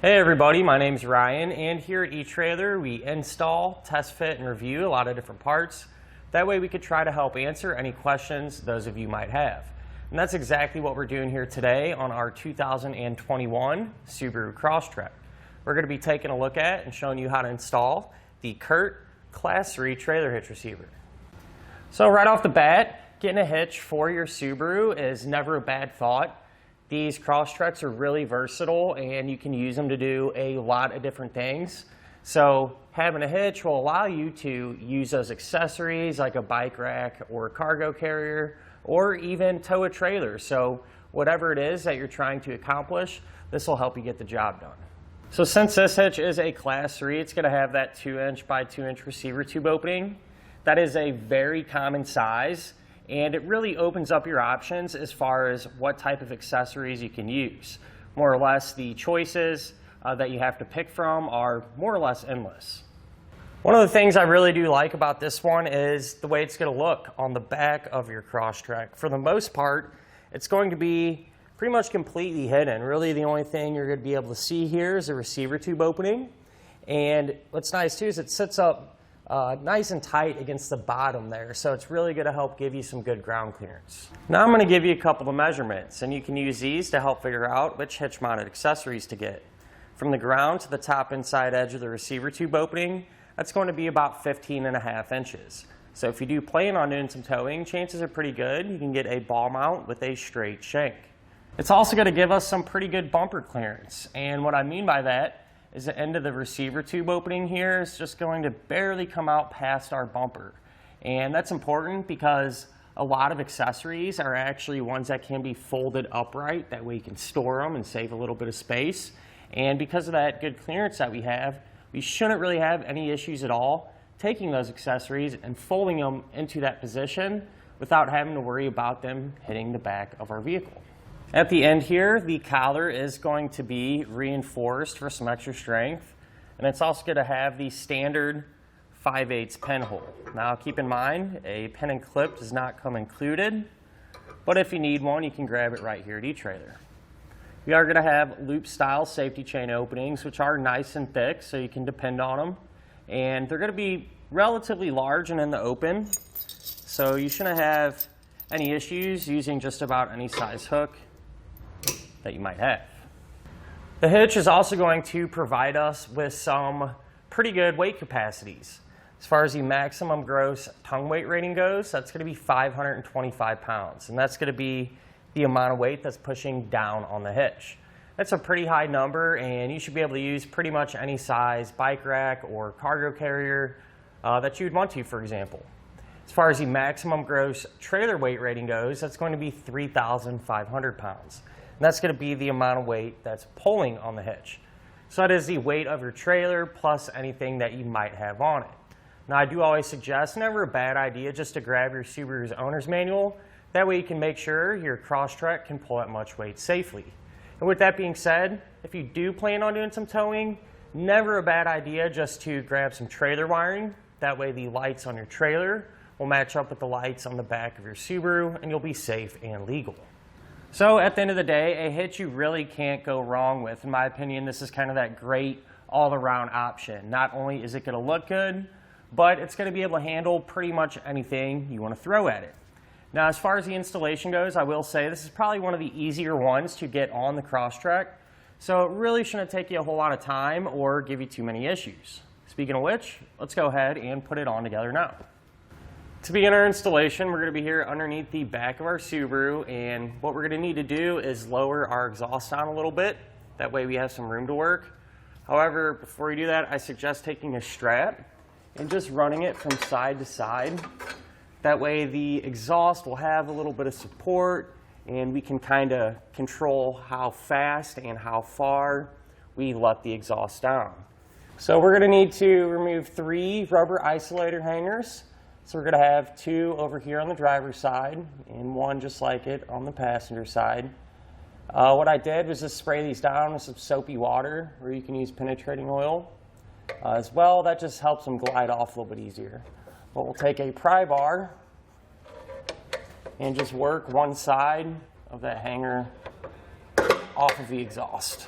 Hey everybody, my name's Ryan, and here at eTrailer we install, test fit, and review a lot of different parts. That way we could try to help answer any questions those of you might have. And that's exactly what we're doing here today on our 2021 Subaru Crosstrek. We're going to be taking a look at and showing you how to install the Curt Class Trailer Hitch Receiver. So right off the bat, getting a hitch for your Subaru is never a bad thought. These Crosstreks are really versatile and you can use them to do a lot of different things. So having a hitch will allow you to use those accessories like a bike rack or a cargo carrier, or even tow a trailer. So whatever it is that you're trying to accomplish, this will help you get the job done. So since this hitch is a Class 3, it's going to have that 2" by 2" receiver tube opening. That is a very common size, and it really opens up your options as far as what type of accessories you can use. More or less, the choices that you have to pick from are more or less endless. One of the things I really do like about this one is the way it's going to look on the back of your Crosstrek. For the most part, it's going to be pretty much completely hidden. Really, the only thing you're going to be able to see here is a receiver tube opening. And what's nice too is it sits up nice and tight against the bottom there, so it's really going to help give you some good ground clearance. Now I'm going to give you a couple of measurements, and you can use these to help figure out which hitch mounted accessories to get. From the ground to the top inside edge of the receiver tube opening, that's going to be about 15.5 inches. So if you do plan on doing some towing, chances are pretty good you can get a ball mount with a straight shank. It's also going to give us some pretty good bumper clearance, and what I mean by that is the end of the receiver tube opening here is just going to barely come out past our bumper. And that's important because a lot of accessories are actually ones that can be folded upright. That way you can store them and save a little bit of space. And because of that good clearance that we have, we shouldn't really have any issues at all taking those accessories and folding them into that position without having to worry about them hitting the back of our vehicle. At the end here, the collar is going to be reinforced for some extra strength, and it's also going to have the standard 5/8 pen hole. Now keep in mind, a pen and clip does not come included, but if you need one, you can grab it right here at eTrailer. We are going to have loop style safety chain openings, which are nice and thick, so you can depend on them, and they're going to be relatively large and in the open, so you shouldn't have any issues using just about any size hook that you might have. The hitch is also going to provide us with some pretty good weight capacities. As far as the maximum gross tongue weight rating goes, that's going to be 525 pounds, and that's going to be the amount of weight that's pushing down on the hitch. That's a pretty high number, and you should be able to use pretty much any size bike rack or cargo carrier that you'd want to, for example. As far as the maximum gross trailer weight rating goes, that's going to be 3,500 pounds. And that's going to be the amount of weight that's pulling on the hitch. So that is the weight of your trailer plus anything that you might have on it. Now I do always suggest, never a bad idea, just to grab your Subaru's owner's manual. That way you can make sure your Crosstrek can pull that much weight safely. And with that being said, if you do plan on doing some towing, never a bad idea just to grab some trailer wiring. That way the lights on your trailer will match up with the lights on the back of your Subaru, and you'll be safe and legal. So at the end of the day, a hitch you really can't go wrong with. In my opinion, this is kind of that great all-around option. Not only is it going to look good, but it's going to be able to handle pretty much anything you want to throw at it. Now, as far as the installation goes, I will say this is probably one of the easier ones to get on the Crosstrek, so it really shouldn't take you a whole lot of time or give you too many issues. Speaking of which, let's go ahead and put it on together now. To begin our installation, we're going to be here underneath the back of our Subaru, and what we're going to need to do is lower our exhaust down a little bit. That way we have some room to work. However, before you do that, I suggest taking a strap and just running it from side to side. That way the exhaust will have a little bit of support, and we can kind of control how fast and how far we let the exhaust down. So we're going to need to remove 3 rubber isolator hangers. So we're going to have 2 over here on the driver's side and 1 just like it on the passenger side. What I did was just spray these down with some soapy water, or you can use penetrating oil as well. That just helps them glide off a little bit easier. But we'll take a pry bar and just work one side of that hanger off of the exhaust.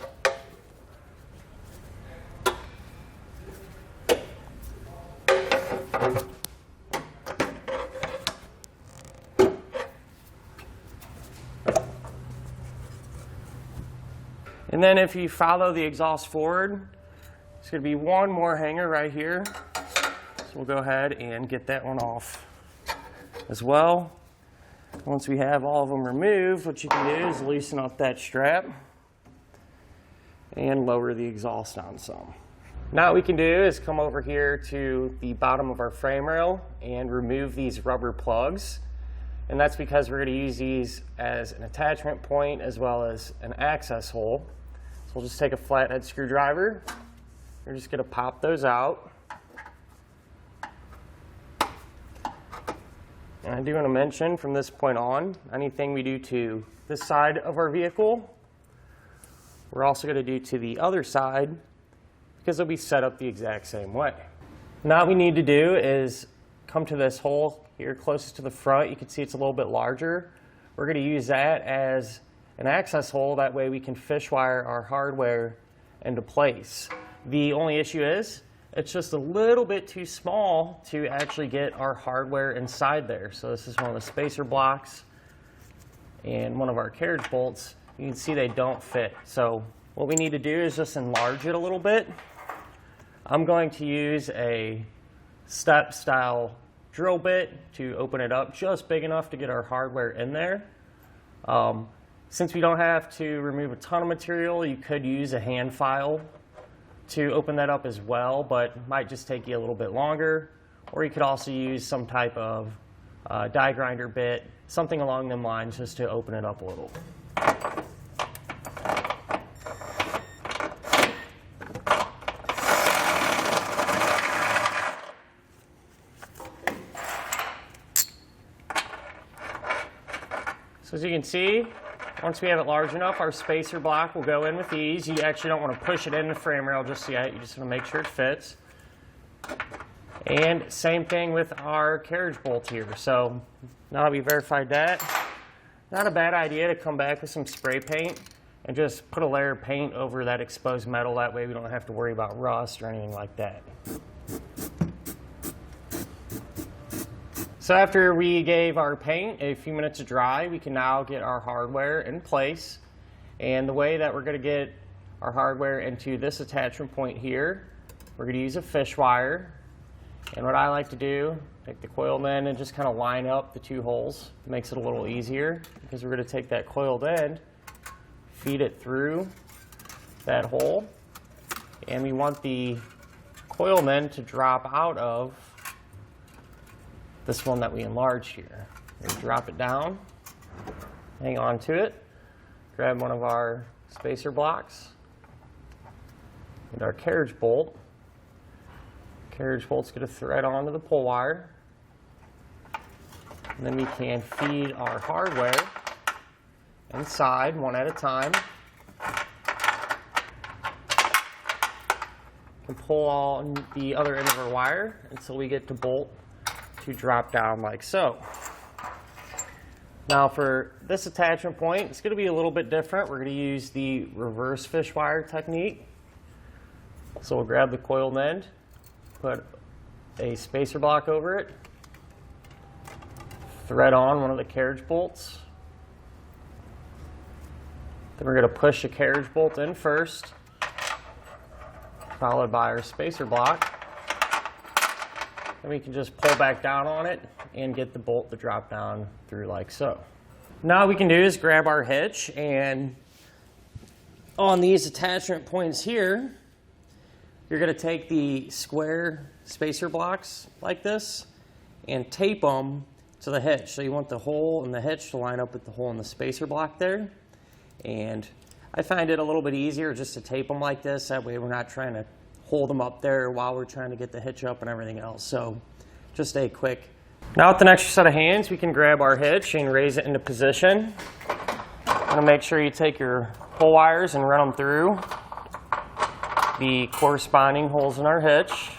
And then if you follow the exhaust forward, there's going to be one more hanger right here. So we'll go ahead and get that one off as well. Once we have all of them removed, what you can do is loosen up that strap and lower the exhaust down some. Now what we can do is come over here to the bottom of our frame rail and remove these rubber plugs. And that's because we're going to use these as an attachment point as well as an access hole. So we'll just take a flathead screwdriver. We're just going to pop those out. And I do want to mention from this point on, anything we do to this side of our vehicle, we're also going to do to the other side because they'll be set up the exact same way. Now what we need to do is come to this hole here closest to the front. You can see it's a little bit larger. We're going to use that as an access hole. That way we can fish wire our hardware into place. The only issue is it's just a little bit too small to actually get our hardware inside there. So this is one of the spacer blocks and one of our carriage bolts. You can see they don't fit. So what we need to do is just enlarge it a little bit. I'm going to use a step style drill bit to open it up just big enough to get our hardware in there. Since we don't have to remove a ton of material, you could use a hand file to open that up as well, but it might just take you a little bit longer. Or you could also use some type of die grinder bit, something along them lines, just to open it up a little. So as you can see, once we have it large enough, our spacer block will go in with ease. You actually don't want to push it in the frame rail just yet. You just want to make sure it fits. And same thing with our carriage bolt here. So now that we verified that, not a bad idea to come back with some spray paint and just put a layer of paint over that exposed metal. That way we don't have to worry about rust or anything like that. So after we gave our paint a few minutes to dry, we can now get our hardware in place. And the way that we're going to get our hardware into this attachment point here, we're going to use a fish wire. And what I like to do, take the coiled end and just kind of line up the two holes. It makes it a little easier because we're going to take that coiled end, feed it through that hole, and we want the coiled end to drop out of this one that we enlarged here. We drop it down, hang on to it, grab one of our spacer blocks and our carriage bolt. Carriage bolt's going to thread onto the pull wire. And then we can feed our hardware inside one at a time. And pull on the other end of our wire until we get the bolt to drop down like so. Now for this attachment point, it's going to be a little bit different. We're going to use the reverse fish wire technique. So we'll grab the coiled end, put a spacer block over it, thread on one of the carriage bolts. Then we're going to push the carriage bolt in first, followed by our spacer block. Then we can just pull back down on it and get the bolt to drop down through like so. Now what we can do is grab our hitch, and on these attachment points here, you're going to take the square spacer blocks like this and tape them to the hitch. So you want the hole in the hitch to line up with the hole in the spacer block there. And I find it a little bit easier just to tape them like this. That way we're not trying to hold them up there while we're trying to get the hitch up and everything else. So just a quick. Now with an extra set of hands, we can grab our hitch and raise it into position. Want to make sure you take your pull wires and run them through the corresponding holes in our hitch.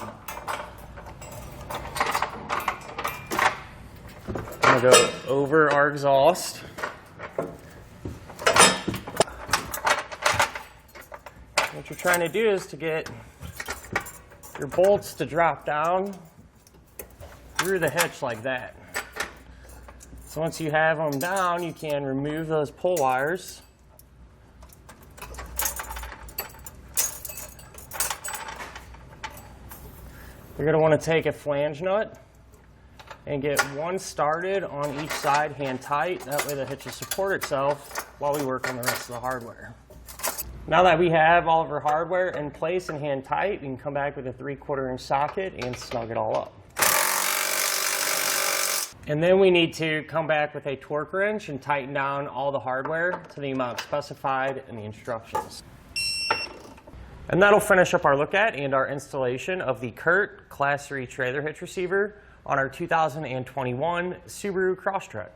I'm going to go over our exhaust. What you're trying to do is to get your bolts to drop down through the hitch like that. So once you have them down, you can remove those pull wires You're going to want to take a flange nut and get one started on each side hand tight. That way the hitch will support itself while we work on the rest of the hardware. Now that we have all of our hardware in place and hand tight, we can come back with a 3/4 inch socket and snug it all up. And then we need to come back with a torque wrench and tighten down all the hardware to the amount specified in the instructions. And that'll finish up our look at and our installation of the Curt Class 3 Trailer Hitch Receiver on our 2021 Subaru Crosstrek.